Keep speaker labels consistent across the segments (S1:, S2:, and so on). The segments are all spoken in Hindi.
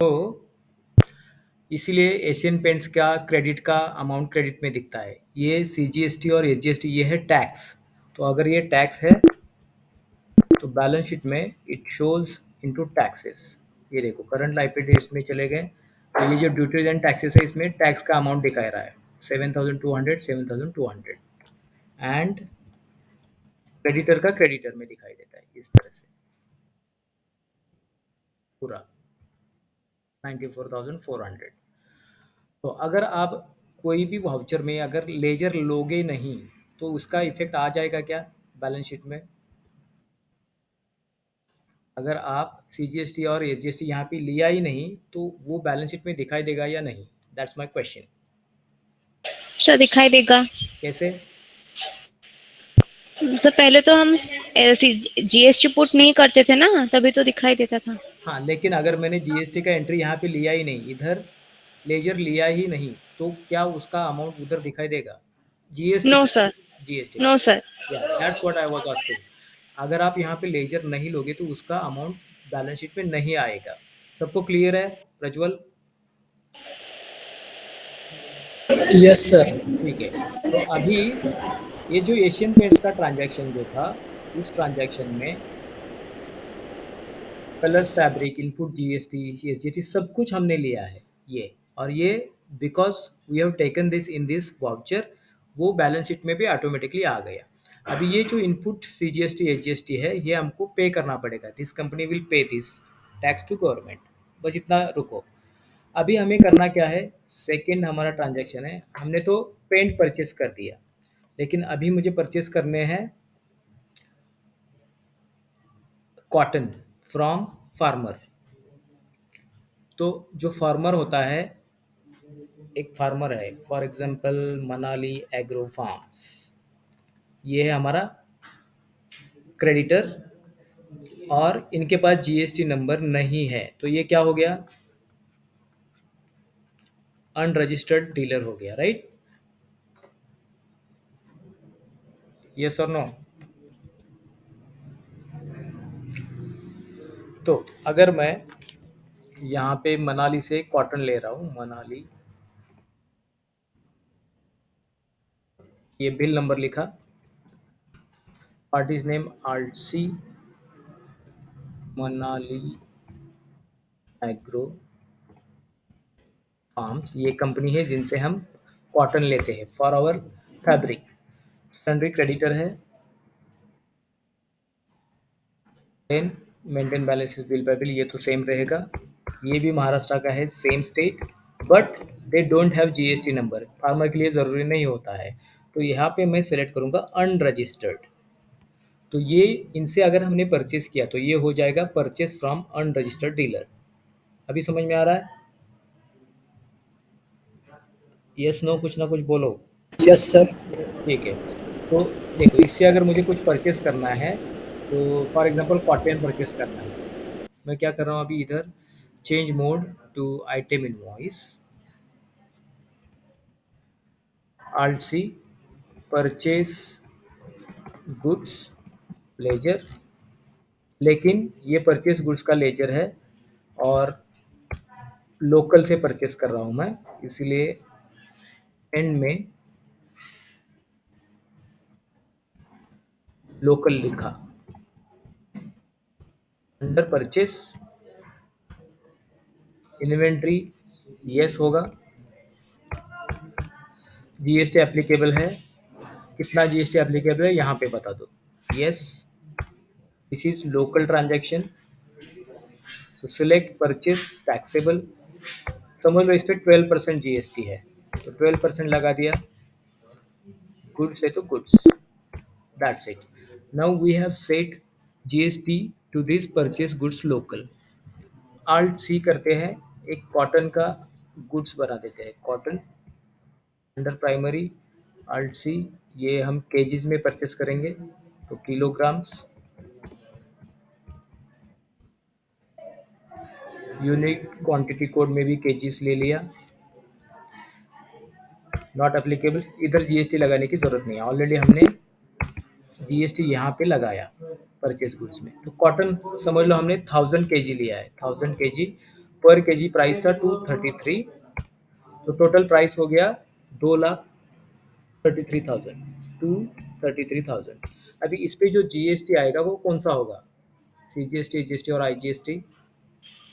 S1: तो इसीलिए एशियन पेंट्स का क्रेडिट का अमाउंट क्रेडिट में दिखता है। ये सीजीएसटी और एसजीएसटी ये है टैक्स। तो अगर ये टैक्स है तो बैलेंस शीट में इट शोज इनटू टैक्सेस। ये देखो करंट लायबिलिटीज में चले गए तो ये जो ड्यूटीज एंड टैक्सेस है इसमें टैक्स का अमाउंट दिखा रहा है 7,200 7,200 एंड क्रेडिटर का क्रेडिटर में दिखाई देता है इस तरह से पूरा 94,400। तो अगर आप कोई भी वाउचर में अगर लेजर लोगे नहीं तो उसका इफेक्ट आ जाएगा क्या बैलेंस शीट में? अगर आप सीजीएसटी और एसजीएसटी यहाँ पे लिया ही नहीं तो वो बैलेंस शीट में दिखाई देगा या नहीं? That's my question.
S2: सर दिखाई देगा।
S1: कैसे?
S2: सर पहले तो हम जीएसटी पुट नहीं करते थे ना, तभी तो दिखाई देता था।
S1: हाँ, लेकिन अगर मैंने जीएसटी का एंट्री यहाँ पे लिया ही नहीं, इधर लेजर लिया ही नहीं, तो क्या उसका अमाउंट उधर दिखाई देगा? जीएसटी
S2: नो
S1: का।
S2: सर।
S1: जीएसटी
S2: नो
S1: का।
S2: सर।
S1: या that's what I was asking. अगर आप यहाँ पे लेजर नहीं लोगे तो उसका अमाउंट बैलेंस शीट में नहीं आएगा। सबको क्लियर है प्रज्वल?
S3: Yes sir.
S1: ठीक है। तो अभी ये जो एशियन पेंट्स का ट्रांजैक्शन जो था, इस ट्रांजैक्शन में colours fabric input GST SGT सब कुछ हमने लिया है ये। और ये because we have taken this in this voucher वो बैलेंस शीट में भी ऑटोमेटिकली आ गया। अभी ये जो इनपुट सीजीएसटी एचजीएसटी है ये हमको पे करना पड़ेगा। This company will pay this tax to government. बस इतना रुको। अभी हमें करना क्या है, सेकेंड हमारा ट्रांजैक्शन है। हमने तो पेंट परचेस कर दिया, लेकिन अभी मुझे परचेस करने हैं कॉटन फ्रॉम फार्मर। तो जो फार्मर होता है, एक फार्मर है for example Manali agro farms, ये है हमारा क्रेडिटर और इनके पास जीएसटी नंबर नहीं है तो ये क्या हो गया, अनरजिस्टर्ड डीलर हो गया, राइट? यस और नो? तो अगर मैं यहाँ पे मनाली से कॉटन ले रहा हूँ, मनाली, ये बिल नंबर लिखा, party's name artsy Manali agro farms, ये कंपनी है जिनसे हम कॉटन लेते हैं for our fabric. Sundry creditor है, then maintain balances bill by bill, ये तो सेम रहेगा। ये भी महाराष्ट्र का है, same state, but they don't have GST number. Farmer के लिए ज़रूरी नहीं होता है। तो यहाँ पे मैं सेलेक्ट करूँगा अनरजिस्टर्ड। तो ये इनसे अगर हमने परचेस किया तो ये हो जाएगा परचेस फ्रॉम अनरजिस्टर्ड डीलर। अभी समझ में आ रहा है? यस नो कुछ ना कुछ बोलो।
S3: Yes sir.
S1: ठीक है। तो देखो इससे अगर मुझे कुछ परचेस करना है तो फॉर एग्जांपल कॉटन परचेस करना है, मैं क्या कर रहा हूँ अभी इधर change mode to item invoice, alt C, purchase goods ledger. लेकिन ये परचेस गुड्स का लेजर है और लोकल से परचेस कर रहा हूँ मैं, इसलिए एंड में लोकल लिखा, अंडर परचेस इन्वेंट्री यस होगा, जीएसटी एप्लीकेबल है, कितना जीएसटी एप्लीकेबल है यहाँ पे बता दो, yes. This is local transaction, तो सिलेक्ट परचेस टैक्सेबल, समझ लो इस पर 12% जीएसटी है तो 12% लगा दिया, गुड्स है तो goods, that's it. Now we have set GST to this purchase goods local. Alt C करते हैं, एक कॉटन का गुड्स बना देते हैं, cotton under primary, alt C, ये हम केजीज में परचेस करेंगे तो किलोग्राम्स, यूनिट क्वांटिटी कोड में भी केजीस ले लिया, नॉट एप्लीकेबल, इधर जीएसटी लगाने की ज़रूरत नहीं है, ऑलरेडी हमने जीएसटी यहाँ पे लगाया परचेस गुड्स में। तो कॉटन समझ लो हमने 1000 केजी लिया है, 1000 केजी पर केजी प्राइस था 233, तो टोटल प्राइस हो गया 2,33,000, 233,000। अभी इस पे जो जीएसटी आएगा वो कौन सा होगा? सीजीएसटी, जीएसटी और IGST.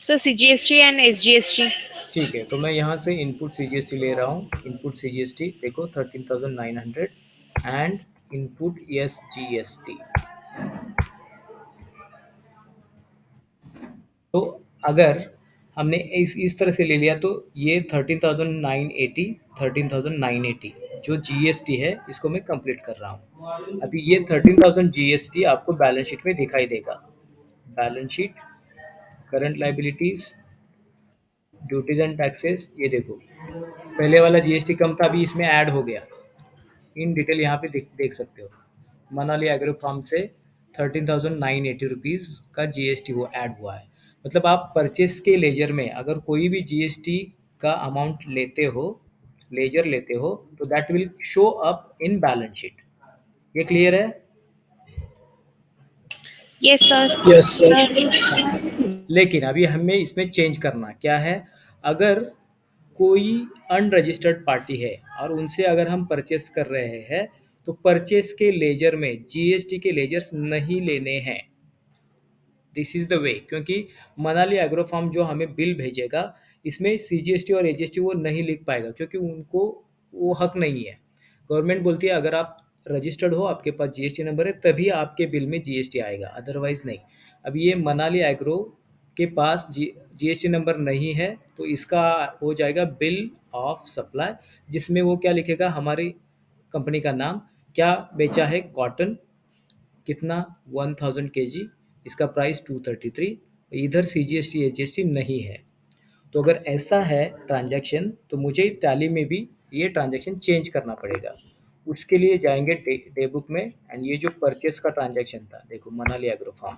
S2: Sir CGST and SGST।
S1: ठीक है, तो मैं यहाँ से इनपुट सीजीएसटी ले रहा हूँ। इनपुट सीजीएसटी देखो 13,900 एंड इनपुट एसजीएसटी। तो अगर हमने इस तरह से ले लिया तो ये 13,980, 13,980 जो जीएसटी है इसको मैं कंप्लीट कर रहा हूँ। अभी ये 13,000 जीएसटी आपको बैलेंस शीट में दिखाई देगा। Balance sheet, current liabilities, duties and taxes, ये देखो पहले वाला जीएसटी कम था, अभी इसमें ऐड हो गया। इन डिटेल यहाँ पे देख सकते हो। मनाली एग्रो फार्म से 13,980 रुपीज़ का जीएसटी वो ऐड हुआ है। मतलब आप परचेस के लेजर में अगर कोई भी जीएसटी का अमाउंट लेते हो, लेजर लेते हो, तो that will show up in balance sheet. ये क्लियर है?
S2: Yes sir.
S3: Yes sir.
S1: लेकिन अभी हमें इसमें चेंज करना क्या है? अगर कोई अनरजिस्टर्ड पार्टी है और उनसे अगर हम परचेस कर रहे हैं तो परचेस के लेजर में जीएसटी के लेजर्स नहीं लेने हैं। दिस इज़ द वे, क्योंकि मनाली एग्रो फार्म जो हमें बिल भेजेगा इसमें सीजीएसटी और एजीएसटी वो नहीं लिख पाएगा, क्योंकि उनको वो हक नहीं है। गवर्नमेंट बोलती है अगर आप रजिस्टर्ड हो, आपके पास जीएसटी नंबर है, तभी आपके बिल में जीएसटी आएगा, अदरवाइज नहीं। अब ये मनाली एग्रो के पास जीएसटी नंबर नहीं है, तो इसका हो जाएगा बिल ऑफ सप्लाई, जिसमें वो क्या लिखेगा, हमारी कंपनी का नाम, क्या बेचा है, कॉटन, कितना, 1000 केजी, इसका प्राइस 233, इधर सीजीएसटी एचजीएसटी नहीं है। तो अगर ऐसा है ट्रांजैक्शन तो मुझे टैली में भी ये ट्रांजैक्शन चेंज करना पड़ेगा। उसके लिए जाएंगे डे बुक में, एंड ये जो परचेस का ट्रांजैक्शन था देखो मनाली एग्रो फार्म,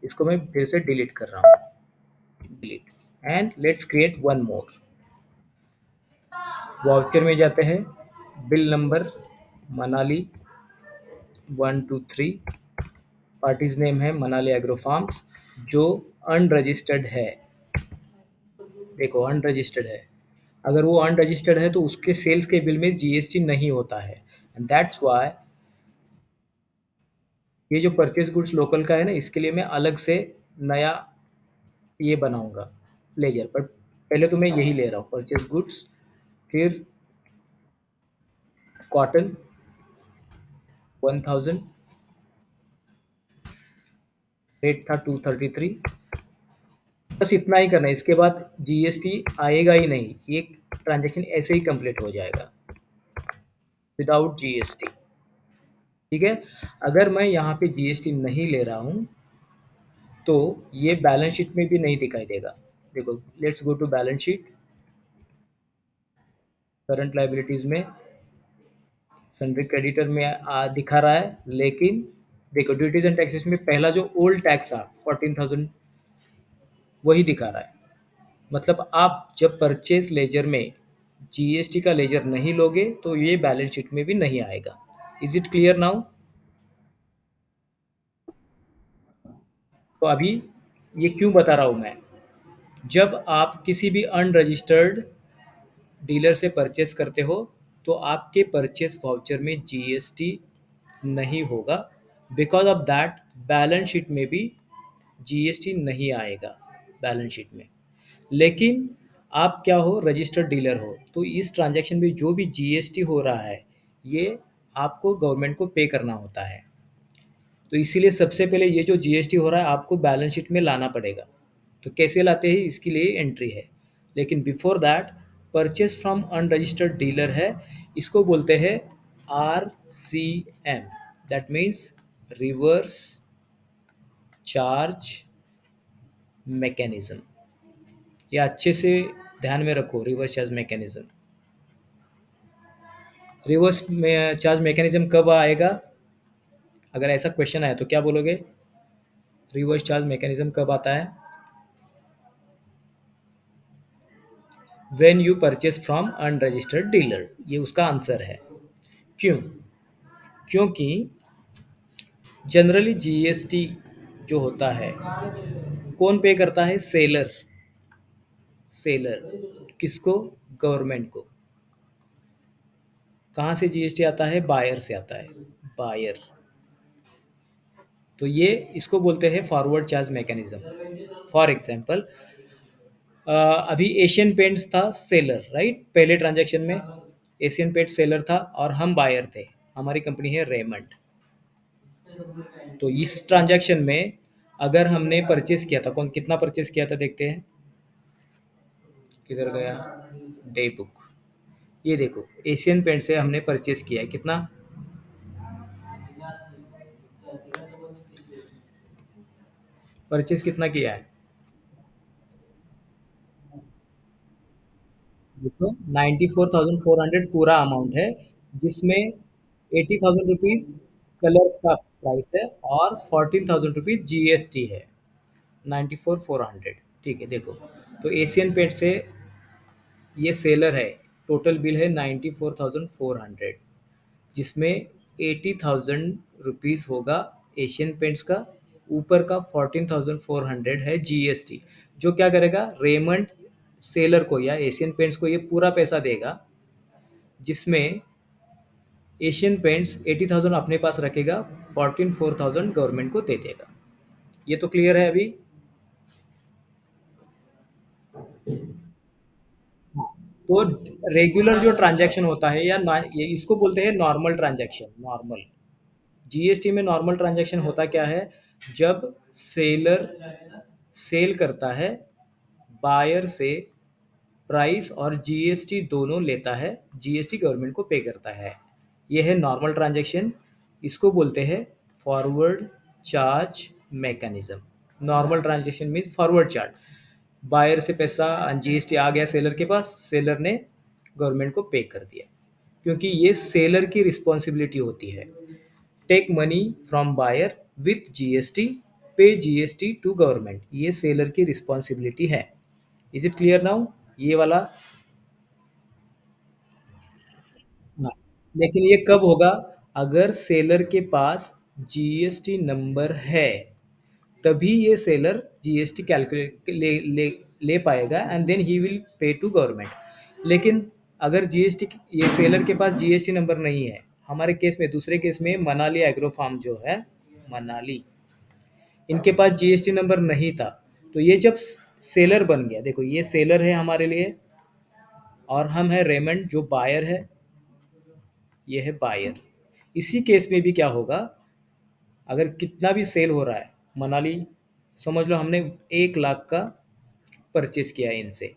S1: इसको मैं फिर से डिलीट कर रहा हूँ, delete, and let's create one more. Voucher में जाते हैं, bill number Manali 123, parties name है मनाली एग्रो फार्म्स, जो अनरजिस्टर्ड है। देखो अनरजिस्टर्ड है, अगर वो अनरजिस्टर्ड है तो उसके सेल्स के बिल में जीएसटी नहीं होता है, एंड दैट्स व्हाई ये जो परचेज गुड्स लोकल का है ना, इसके लिए मैं अलग से नया ये बनाऊंगा लेजर, पर पहले तो मैं यही ले रहा हूँ परचेज गुड्स, फिर कॉटन 1000, रेट था 233, बस इतना ही करना है। इसके बाद जीएसटी आएगा ही नहीं, ये ट्रांजैक्शन ऐसे ही कंप्लीट हो जाएगा विदाउट जीएसटी। ठीक है, अगर मैं यहाँ पे जीएसटी नहीं ले रहा हूँ तो ये बैलेंस शीट में भी नहीं दिखाई देगा। देखो let's go to balance sheet, current liabilities में सन्ड्री क्रेडिटर में दिखा रहा है, लेकिन देखो ड्यूटीज एंड टैक्सेस में पहला जो ओल्ड टैक्स था 14,000 वही दिखा रहा है। मतलब आप जब परचेस लेजर में जीएसटी का लेजर नहीं लोगे तो ये बैलेंस शीट में भी नहीं आएगा। Is it clear now? तो अभी ये क्यों बता रहा हूँ मैं, जब आप किसी भी अनरजिस्टर्ड डीलर से परचेस करते हो तो आपके परचेस वाउचर में जीएसटी नहीं होगा, because of that balance sheet में भी जीएसटी नहीं आएगा बैलेंस शीट में। लेकिन आप क्या हो, रजिस्टर्ड डीलर हो, तो इस ट्रांजैक्शन में जो भी जीएसटी हो रहा है ये आपको गवर्नमेंट को पे करना होता है। तो इसीलिए सबसे पहले ये जो जीएसटी हो रहा है आपको बैलेंस शीट में लाना पड़ेगा। तो कैसे लाते हैं इसके लिए एंट्री है, लेकिन before that purchase from unregistered dealer है, इसको बोलते हैं RCM, that means reverse charge mechanism. या अच्छे से ध्यान में रखो, रिवर्स चार्ज मैकेनिज्म। रिवर्स में चार्ज मैकेनिज्म कब आएगा? अगर ऐसा क्वेश्चन आए तो क्या बोलोगे? रिवर्स चार्ज मैकेनिज्म कब आता है? When you purchase from unregistered dealer, ये उसका आंसर है। क्यों? क्योंकि जनरली जीएसटी जो होता है कौन पे करता है? सेलर। सेलर, किसको? गवर्नमेंट को। कहाँ से जीएसटी आता है? बायर से आता है, बायर। तो ये इसको बोलते हैं forward charge mechanism. For example, अभी एशियन पेंट्स था सेलर, राइट? पहले ट्रांजैक्शन में एशियन पेंट सेलर था और हम बायर थे, हमारी कंपनी है रेमंड। तो इस ट्रांजैक्शन में अगर हमने परचेस किया था, कौन कितना परचेस किया था देखते हैं, किधर गया डे बुक। ये देखो, एशियन पेंट से हमने परचेस किया है, कितना? परचेस कितना किया है? देखो 94,400 पूरा अमाउंट है, जिसमें 80,000 रुपीज़ कलर्स का प्राइस है और 14,000 रुपीज़ जीएसटी है। 94,400, ठीक है। देखो, तो एशियन पेंट से ये सेलर है, टोटल बिल है 94,400, जिसमें 80,000 रुपीज़ होगा एशियन पेंट्स का, ऊपर का 14,400 है जीएसटी। जो क्या करेगा, रेमंड सेलर को या एशियन पेंट्स को ये पूरा पैसा देगा, जिसमें एशियन पेंट्स 80,000 अपने पास रखेगा, 4,000 गवर्नमेंट को दे देगा। ये तो क्लियर है अभी? तो रेगुलर जो ट्रांजैक्शन होता है या ये इसको बोलते हैं नॉर्मल ट्रांजैक्शन। नॉर्मल जीएसटी में नॉर्मल ट्रांजैक्शन होता क्या है? जब सेलर सेल करता है, बायर से प्राइस और जीएसटी दोनों लेता है, जीएसटी गवर्नमेंट को पे करता है, ये है नॉर्मल ट्रांजैक्शन। इसको बोलते हैं forward charge mechanism. Normal transaction means forward charge, buyer से पैसा जीएसटी आ गया सेलर के पास, सेलर ने गवर्नमेंट को पे कर दिया, क्योंकि ये सेलर की रिस्पॉन्सिबिलिटी होती है। Take money from buyer with GST, pay GST to government, ये सेलर की रिस्पॉन्सिबिलिटी है। Is it clear now? ये वाला। हाँ, लेकिन ये कब होगा? अगर सेलर के पास जीएसटी नंबर है, तभी ये सेलर जीएसटी कैलकुलेट ले पाएगा and then he will pay to government. लेकिन अगर जीएसटी, ये सेलर के पास जीएसटी नंबर नहीं है, हमारे केस में, दूसरे केस में मनाली एग्रो फार्म जो है, मनाली, इनके पास जीएसटी नंबर नहीं था। तो ये जब सेलर बन गया, देखो ये सेलर है हमारे लिए और हम है रेमंड जो बायर है, ये है बायर। इसी केस में भी क्या होगा, अगर कितना भी सेल हो रहा है, मनाली समझ लो हमने 1 लाख का परचेस किया है इनसे,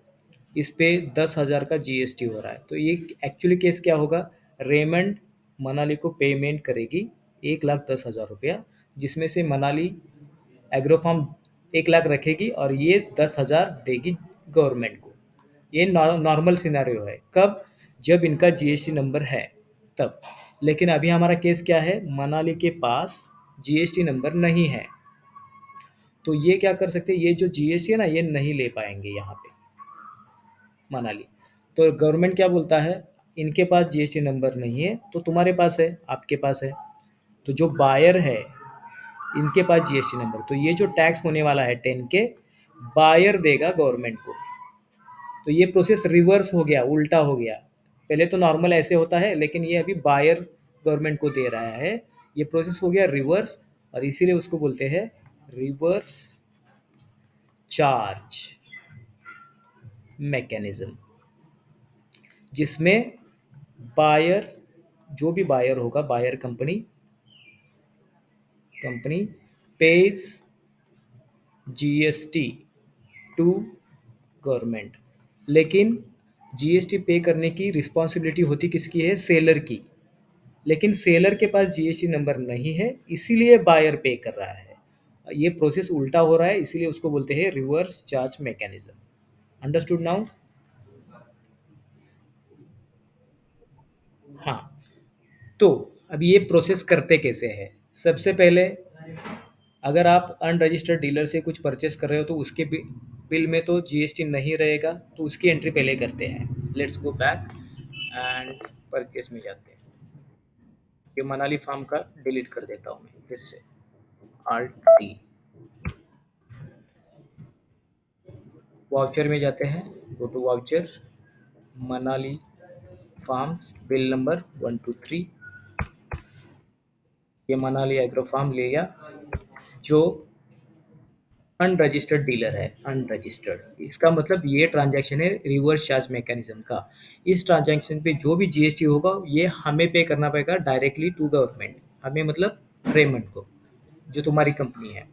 S1: इस पे 10,000 का जीएसटी हो रहा है, तो ये एक्चुअली केस क्या होगा, रेमंड मनाली को पेमेंट करेगी 1,10,000 रुपया, जिसमें से मनाली एग्रो फार्म 1 लाख रखेगी और ये 10,000 देगी गवर्नमेंट को। ये नॉर्मल सिनेरियो है। कब? जब इनका जीएसटी नंबर है तब। लेकिन अभी हमारा केस क्या है, मनाली के पास जीएसटी नंबर नहीं है, तो ये क्या कर सकते हैं, ये जो जीएसटी है ना, ये नहीं ले पाएंगे यहाँ पे मनाली। तो गवर्नमेंट क्या बोलता है, इनके पास जीएसटी नंबर नहीं है, तो तुम्हारे पास है, आपके पास है, तो जो बायर है इनके पास जीएसटी नंबर, तो ये जो टैक्स होने वाला है 10K, बायर देगा गवर्नमेंट को। तो ये प्रोसेस रिवर्स हो गया, उल्टा हो गया। पहले तो नॉर्मल ऐसे होता है, लेकिन ये अभी बायर गवर्नमेंट को दे रहा है, ये प्रोसेस हो गया रिवर्स, और इसीलिए उसको बोलते हैं रिवर्स चार्ज मैकेनिज्म, जिसमें बायर, जो भी बायर होगा, buyer company company pays GST to government. लेकिन जीएसटी पे करने की रिस्पॉन्सिबिलिटी होती किसकी है, सेलर की। लेकिन सेलर के पास जीएसटी नंबर नहीं है, इसीलिए बायर पे कर रहा है। ये प्रोसेस उल्टा हो रहा है, इसीलिए उसको बोलते हैं reverse charge mechanism. Understood now? हाँ, तो अब ये प्रोसेस करते कैसे हैं? सबसे पहले, अगर आप अनरजिस्टर्ड डीलर से कुछ परचेस कर रहे हो, तो उसके बिल में तो जीएसटी नहीं रहेगा, तो उसकी एंट्री पहले करते हैं। Let's go back and purchase में जाते हैं। ये मनाली फार्म का डिलीट कर देता हूँ मैं फिर से, Alt T। वाउचर में जाते हैं, go to voucher, Manali farms, bill number 123, ये मनाली एग्रो फार्म ले लिया, जो अनरजिस्टर्ड डीलर है, अनरजिस्टर्ड, इसका मतलब ये ट्रांजैक्शन है रिवर्स चार्ज मैकेनिज्म का। इस ट्रांजैक्शन पे जो भी जीएसटी होगा ये हमें पे करना पड़ेगा डायरेक्टली टू गवर्नमेंट, हमें मतलब रेमंड को, जो तुम्हारी कंपनी है।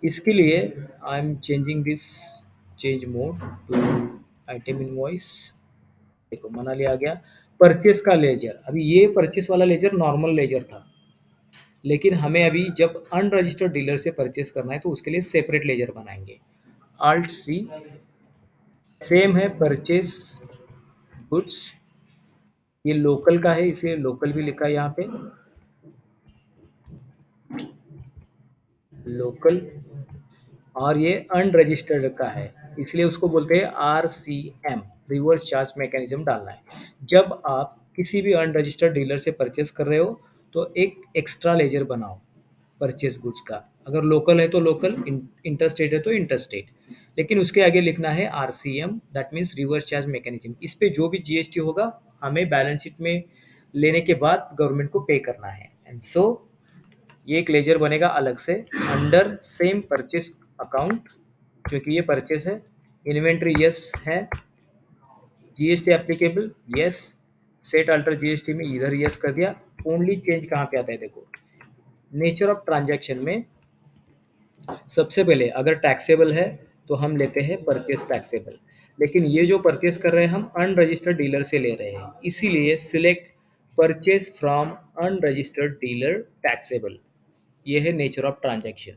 S1: इसके लिए I am changing this change mode to item invoice. देखो मनाली आ गया, परचेस का लेजर, अभी ये परचेस वाला लेजर नॉर्मल लेजर था, लेकिन हमें अभी जब अनरजिस्टर्ड डीलर से परचेस करना है तो उसके लिए सेपरेट लेजर बनाएंगे। Alt C, सेम है परचेस गुड्स, ये लोकल का है इसे लोकल भी लिखा है यहाँ पे, लोकल, और ये अनरजिस्टर्ड का है इसलिए उसको बोलते हैं RCM, रिवर्स चार्ज मैकेनिज्म डालना है। जब आप किसी भी अनरजिस्टर्ड डीलर से परचेस कर रहे हो तो एक एक्स्ट्रा लेजर बनाओ परचेस गुड्स का, अगर लोकल है तो लोकल, इंटरस्टेट है तो इंटरस्टेट, लेकिन उसके आगे लिखना है RCM, that means reverse charge mechanism. इस पे जो भी जीएसटी होगा हमें बैलेंस शीट में लेने के बाद गवर्नमेंट को पे करना है। एंड सो ये एक लेजर बनेगा अलग से अंडर सेम परचेस अकाउंट, क्योंकि ये परचेस है। इन्वेंट्री यस है, GST applicable yes, set alter GST में इधर यस कर दिया। ओनली चेंज कहाँ पे आता है देखो, नेचर ऑफ ट्रांजैक्शन में सबसे पहले अगर टैक्सेबल है तो हम लेते हैं परचेस टैक्सेबल, लेकिन ये जो परचेस कर रहे हैं हम अनरजिस्टर्ड डीलर से ले रहे हैं, इसीलिए select purchase from unregistered dealer taxable. ये है nature of transaction.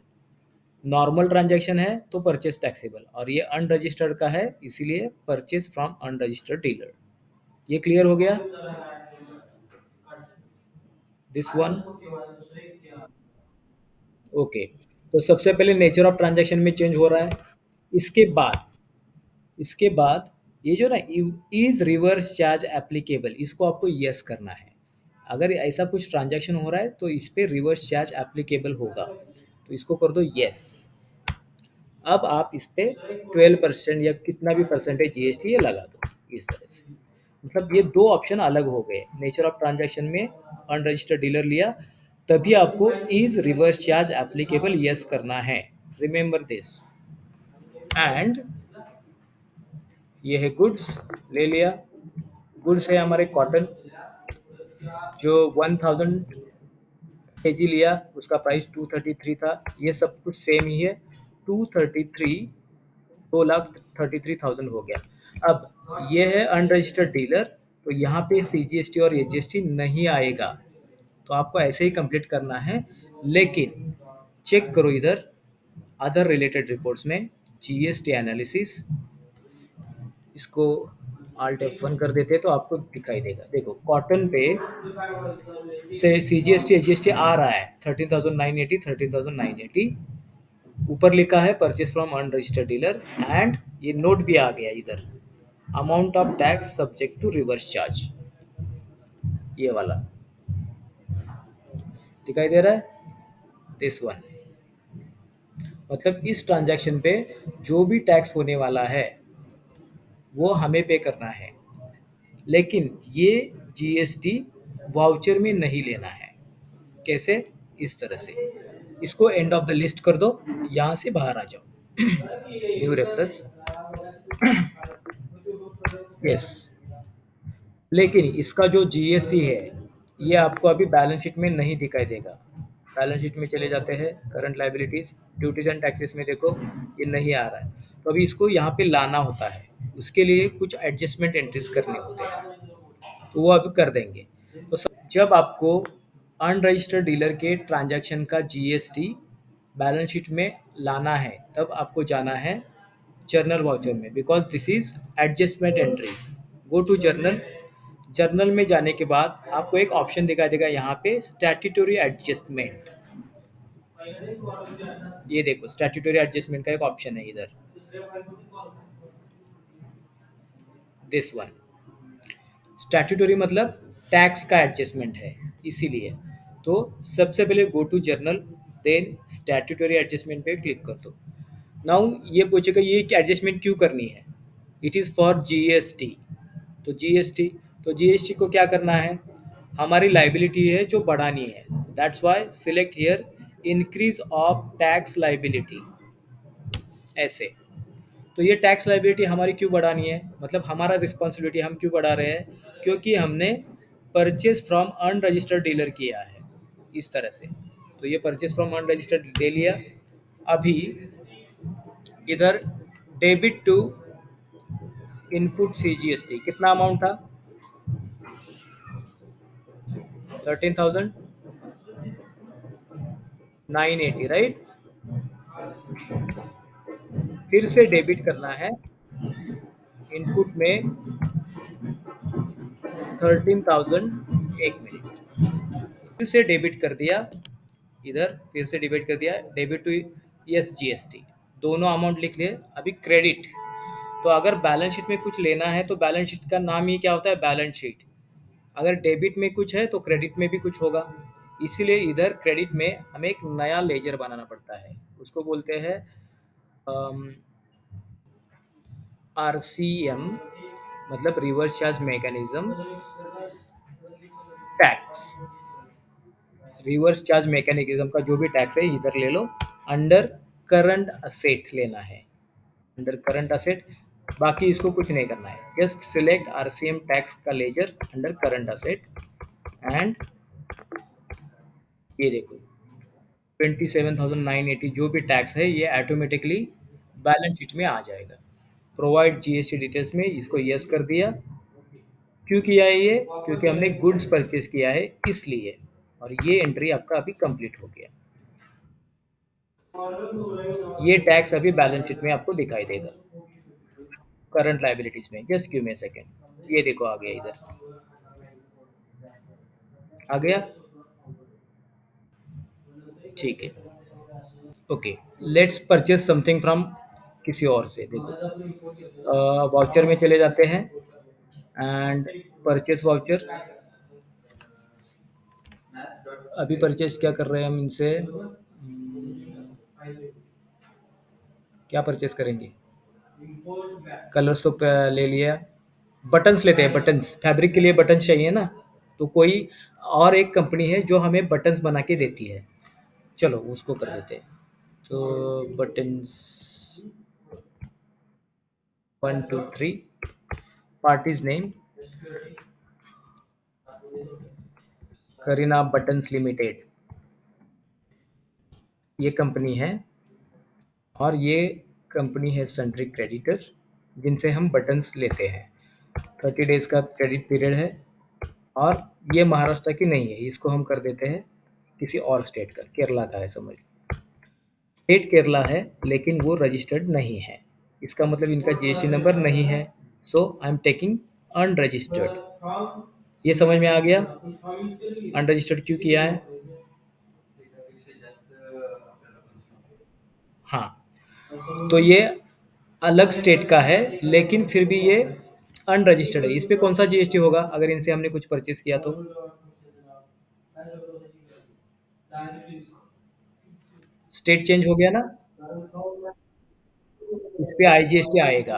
S1: Normal transaction है तो परचेस टैक्सेबल, और ये अनरजिस्टर्ड का है इसीलिए परचेस फ्रॉम अनरजिस्टर्ड डीलर। ये क्लियर हो गया, दिस वन। ओके, तो सबसे पहले नेचर ऑफ ट्रांजैक्शन में चेंज हो रहा है। इसके बाद ये जो ना इज रिवर्स चार्ज एप्लीकेबल, इसको आपको यस करना है। अगर ऐसा कुछ ट्रांजैक्शन हो रहा है तो इस पे रिवर्स चार्ज एप्लीकेबल होगा, तो इसको कर दो यस। अब आप इस पे 12% या कितना भी परसेंटेज जीएसटी ये लगा दो इस तरह से। मतलब ये दो ऑप्शन अलग हो गए, नेचर ऑफ ट्रांजैक्शन में अनरजिस्टर्ड डीलर लिया तभी आपको is reverse charge applicable yes करना है, रिमेंबर दिस। एंड ये है गुड्स, ले लिया। गुड्स है हमारे कॉटन, जो 1000 केजी लिया उसका प्राइस 233 था, ये सब कुछ सेम ही है, 233, 2,33,000 हो गया। अब ये है अनरजिस्टर्ड डीलर, तो यहाँ पे सीजीएसटी और एजीएसटी नहीं आएगा, तो आपको ऐसे ही कंप्लीट करना है। लेकिन चेक करो इधर अदर रिलेटेड रिपोर्ट्स में जीएसटी एनालिसिस, इसको Alt F1 कर देते तो आपको दिखाई देगा। देखो कॉटन पे से सीजीएसटी एजीएसटी आ रहा है 13,980, 13,980, ऊपर लिखा है purchase from unregistered dealer, and ये नोट भी आ गया इधर, amount of tax subject to reverse charge, ये वाला दिखाई दे रहा है, दिस वन। मतलब इस ट्रांजैक्शन पे जो भी टैक्स होने वाला है वो हमें पे करना है, लेकिन ये जीएसटी वाउचर में नहीं लेना है। कैसे, इस तरह से, इसको एंड ऑफ द लिस्ट कर दो, यहाँ से बाहर आ जाओ, न्यू रेफरेंस, यस। लेकिन इसका जो जीएसटी है ये आपको अभी बैलेंस शीट में नहीं दिखाई देगा। बैलेंस शीट में चले जाते हैं, current liabilities, duties and taxes में देखो ये नहीं आ रहा है, तो अभी इसको यहाँ पे लाना होता है, उसके लिए कुछ एडजस्टमेंट एंट्रीज करने होते हैं, तो वो अभी कर देंगे। तो जब आपको अनरजिस्टर्ड डीलर के ट्रांजैक्शन का जीएसटी बैलेंस शीट में लाना है तब आपको जाना है जर्नल वाउचर में, because this is adjustment entries. Go to journal, journal में जाने के बाद आपको एक ऑप्शन दिखाई देगा यहाँ पे स्टैट्यूटरी एडजस्टमेंट, ये देखो स्टैट्यूटरी एडजस्टमेंट का एक ऑप्शन है इधर, दिस वन। स्टैट्यूटरी मतलब टैक्स का एडजस्टमेंट है, इसीलिए तो सबसे पहले go to journal, then statutory adjustment पे क्लिक कर दो। नाउ ये पूछेगा ये एडजस्टमेंट क्यों करनी है, इट इज़ फॉर जीएसटी। तो जीएसटी को क्या करना है, हमारी लाइबिलिटी है जो बढ़ानी है, that's why select here increase of tax liability. ऐसे तो ये टैक्स लाइबिलिटी हमारी क्यों बढ़ानी है, मतलब हमारा रिस्पॉन्सिबिलिटी हम क्यों बढ़ा रहे हैं, क्योंकि हमने परचेज फ्रॉम अनरजिस्टर्ड डीलर किया है इस तरह से। तो ये परचेज फ्रॉम अनरजिस्टर्ड ले लिया। अभी इधर डेबिट टू इनपुट सीजीएसटी कितना अमाउंट था, 13,980 राइट। फिर से डेबिट करना है इनपुट में 13,000, एक मिनट, फिर से डेबिट कर दिया, इधर फिर से डेबिट कर दिया, डेबिट टू यस जीएसटी, दोनों अमाउंट लिख लिए। अभी क्रेडिट, तो अगर बैलेंस शीट में कुछ लेना है तो बैलेंस शीट का नाम ही क्या होता है, बैलेंस शीट। अगर डेबिट में कुछ है तो क्रेडिट में भी कुछ होगा, इसीलिए इधर क्रेडिट में हमें एक नया लेजर बनाना पड़ता है, उसको बोलते हैं आरसीएम, मतलब reverse charge mechanism tax. Reverse charge mechanism का जो भी टैक्स है इधर ले लो, अंडर करंट असेट लेना है, अंडर करंट असेट। बाकी इसको कुछ नहीं करना है, जस्ट सिलेक्ट आरसीएम टैक्स का ledger under current asset and ये देखो 27,980 जो भी टैक्स है ये ऑटोमेटिकली बैलेंस शीट में आ जाएगा। प्रोवाइड जीएसटी डिटेल्स में इसको यस कर दिया। क्यों किया है ये, क्योंकि हमने गुड्स परचेज किया है इसलिए, और ये एंट्री आपका अभी कंप्लीट हो गया। ये टैक्स अभी बैलेंस शीट में आपको दिखाई देगा करंट लाइबिलिटीज में, just give me a second. ये देखो आ गया, इधर आ गया, ठीक है। Okay, let's purchase something from किसी और से। देखो वाउचर में चले जाते हैं एंड परचेज वाउचर। अभी परचेज क्या कर रहे हैं हम इनसे, क्या परचेज करेंगे, कलर्स तो ले लिया, बटन्स लेते हैं, बटन्स फैब्रिक के लिए बटन्स चाहिए ना, तो कोई और एक कंपनी है जो हमें बटन्स बना के देती है, चलो उसको कर देते हैं। तो buttons 1 2 3, parties name Kareena buttons limited, ये कंपनी है, और ये कंपनी है सेंट्रिक क्रेडिटर, जिनसे हम बटन्स लेते हैं। 30 डेज का क्रेडिट पीरियड है, और ये महाराष्ट्र की नहीं है, इसको हम कर देते हैं किसी और स्टेट का, केरला का है समझ। स्टेट केरला है लेकिन वो रजिस्टर्ड नहीं है, इसका मतलब इनका जीएसटी नंबर नहीं है, सो आई एम टेकिंग अनरजिस्टर्ड। ये समझ में आ गया अनरजिस्टर्ड क्यों किया है। हाँ, तो ये अलग स्टेट का है लेकिन फिर भी ये अनरजिस्टर्ड है, इस पे कौन सा जीएसटी होगा अगर इनसे हमने कुछ परचेज किया तो, स्टेट चेंज हो गया ना, इस पे आईजीएसटी आएगा।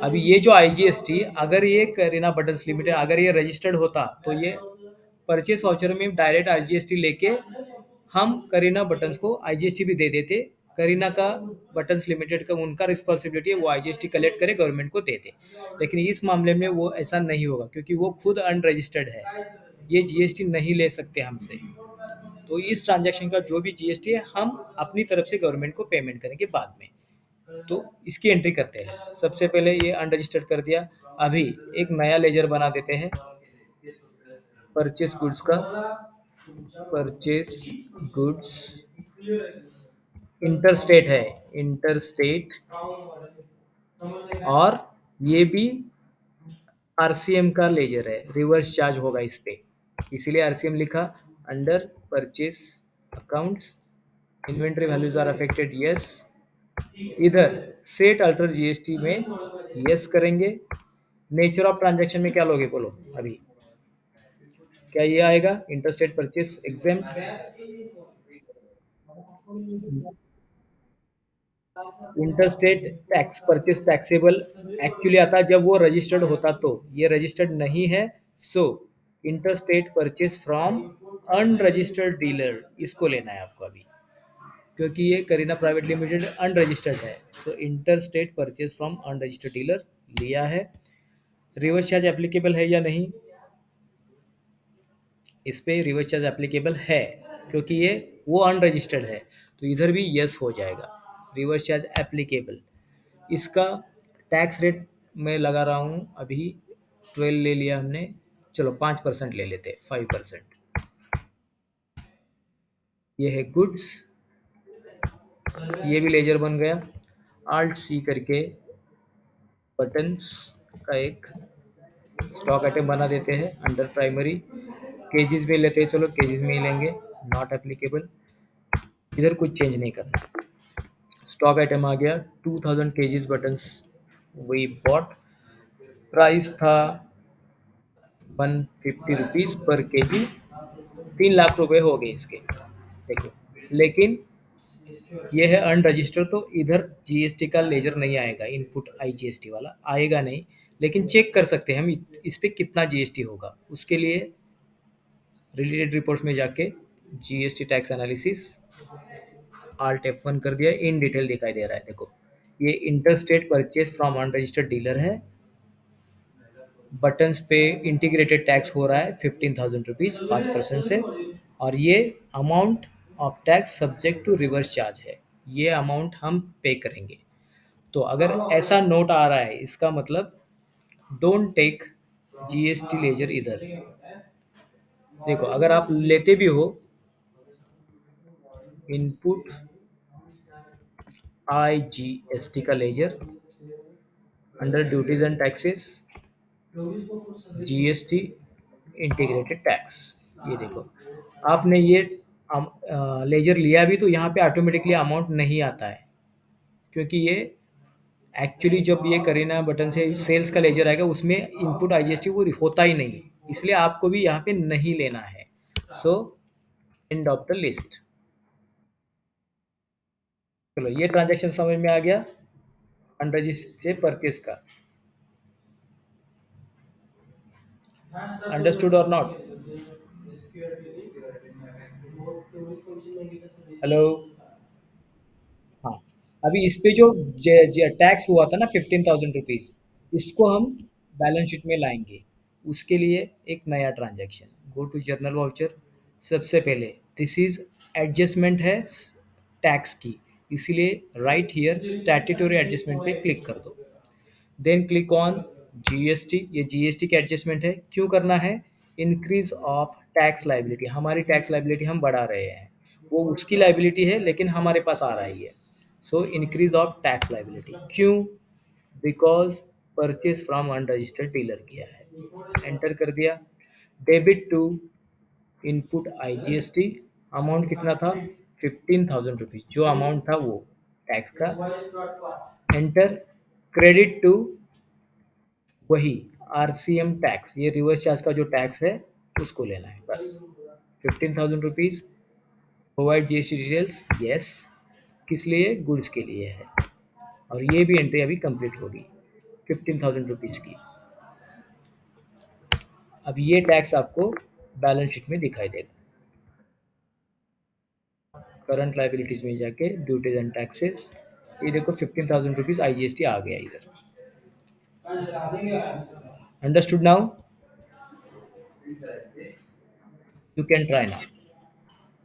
S1: अभी ये जो आईजीएसटी, अगर ये करीना बटन्स लिमिटेड अगर ये रजिस्टर्ड होता तो ये परचेस वाउचर में डायरेक्ट आईजीएसटी लेके हम करीना बटन्स को आईजीएसटी भी दे देते। करीना का बटन्स लिमिटेड का उनका रिस्पॉन्सिबिलिटी है वो आईजीएसटी कलेक्ट करे गवर्नमेंट को दे दे, लेकिन इस मामले में वो ऐसा नहीं होगा क्योंकि वो खुद अनरजिस्टर्ड है, ये जीएसटी नहीं ले सकते हमसे। तो इस ट्रांजैक्शन का जो भी जीएसटी है हम अपनी तरफ से गवर्नमेंट को पेमेंट करेंगे बाद में। तो इसकी एंट्री करते हैं, सबसे पहले ये अनरजिस्टर्ड कर दिया। अभी एक नया लेजर बना देते हैं परचेस गुड्स का, परचेस गुड्स इंटरस्टेट है, इंटरस्टेट, और ये भी आरसीएम का लेजर है, रिवर्स चार्ज होगा इस पे, इसीलिए आरसीएम लिखा। Under purchase accounts inventory values are affected, yes. इधर सेट अल्टर जीएसटी में यस करेंगे। नेचर ऑफ ट्रांजैक्शन में क्या लोगे बोलो अभी, क्या ये आएगा interstate purchase exam. Interstate tax purchase taxable actually आता जब वो रजिस्टर्ड होता, तो ये रजिस्टर्ड नहीं है। So interstate purchase from unregistered dealer, इसको लेना है आपको अभी, क्योंकि ये करीना प्राइवेट लिमिटेड अनरजिस्टर्ड है। So inter state purchase from unregistered dealer लिया है। रिवर्स चार्ज एप्लीकेबल है या नहीं, इस पे रिवर्स चार्ज एप्लीकेबल है, क्योंकि ये वो अनरजिस्टर्ड है, तो इधर भी यस हो जाएगा, रिवर्स चार्ज एप्लीकेबल। इसका टैक्स रेट मैं लगा रहा हूँ अभी, 12 ले लिया हमने, चलो 5% ले लेते, 5%। ये है गुड्स, ये भी लेजर बन गया। आल्ट सी करके बटन्स का एक स्टॉक आइटम बना देते हैं अंडर प्राइमरी। केजीज में लेते हैं, चलो केजीज में ही लेंगे, नॉट एप्लीकेबल, इधर कुछ चेंज नहीं करना। स्टॉक आइटम आ गया 2000 KGs buttons, we bought, price था 150 रुपीज़ पर केजी, 3 लाख रुपए हो गए इसके, देखो। लेकिन ये है अनरजिस्टर्ड, तो इधर जीएसटी का लेजर नहीं आएगा, इनपुट आईजीएसटी वाला आएगा नहीं, लेकिन चेक कर सकते हैं हम इस पे कितना जीएसटी होगा। उसके लिए रिलेटेड रिपोर्ट्स में जाके GST tax analysis, alt F1 कर दिया, इन डिटेल दिखाई दे रहा है, देखो। ये inter state purchase from unregistered dealer है, बटन्स पे इंटीग्रेटेड टैक्स हो रहा है 15,000 रुपीज़ 5% से, और ये amount of tax subject to reverse charge है, ये अमाउंट हम पे करेंगे। तो अगर ऐसा नोट आ रहा है, इसका मतलब डोंट टेक जीएसटी लेजर इधर। देखो अगर आप लेते भी हो, इनपुट आईजीएसटी का ledger under duties and taxes, GST integrated tax, ये देखो आपने ये लेजर लिया भी, तो यहाँ पे ऑटोमेटिकली अमाउंट नहीं आता है, क्योंकि ये एक्चुअली जब ये करीना बटन से सेल्स का लेजर आएगा, उसमें इनपुट आईजीएसटी वो होता ही नहीं, इसलिए आपको भी यहाँ पे नहीं लेना है। So end of the list. चलो ये ट्रांजैक्शन समझ में आ गया अनरजिस्टर्ड परचेज का, अंडरस्टूड और नॉट? हेलो, हाँ। अभी इस पे जो टैक्स हुआ था ना 15,000 रुपीज़, इसको हम बैलेंस शीट में लाएंगे। उसके लिए एक नया transaction, go to journal voucher. सबसे पहले दिस इज एडजस्टमेंट है टैक्स की, इसीलिए राइट हियर स्टैट्यूटरी एडजस्टमेंट पे क्लिक कर दो। देन क्लिक ऑन जीएसटी, ये जीएसटी की एडजस्टमेंट है। क्यों करना है? इंक्रीज ऑफ टैक्स लाइबिलिटी, हमारी टैक्स लाइबिलिटी हम बढ़ा रहे हैं, वो उसकी लाइबिलिटी है लेकिन हमारे पास आ रही है। So increase of tax liability, क्यों? Because purchase from unregistered dealer किया है, एंटर कर दिया। Debit to input IGST, amount कितना था? 15,000 रुपीज़, जो अमाउंट था वो टैक्स का, एंटर। क्रेडिट टू वही आरसीएम टैक्स, ये रिवर्स चार्ज का जो टैक्स है उसको लेना है बस, 15,000 rupees. Provide GST details, yes, किस लिए? गुड्स के लिए है, और ये भी एंट्री अभी कंप्लीट होगी 15,000 रुपीज़ की। अब ये टैक्स आपको बैलेंस शीट में दिखाई देगा, करंट लाइबिलिटीज में जाके ड्यूटीज एंड टैक्सेस, ये देखो 15,000 रुपीज़ आईजीएसटी आ गया इधर। Understood now? You can try now.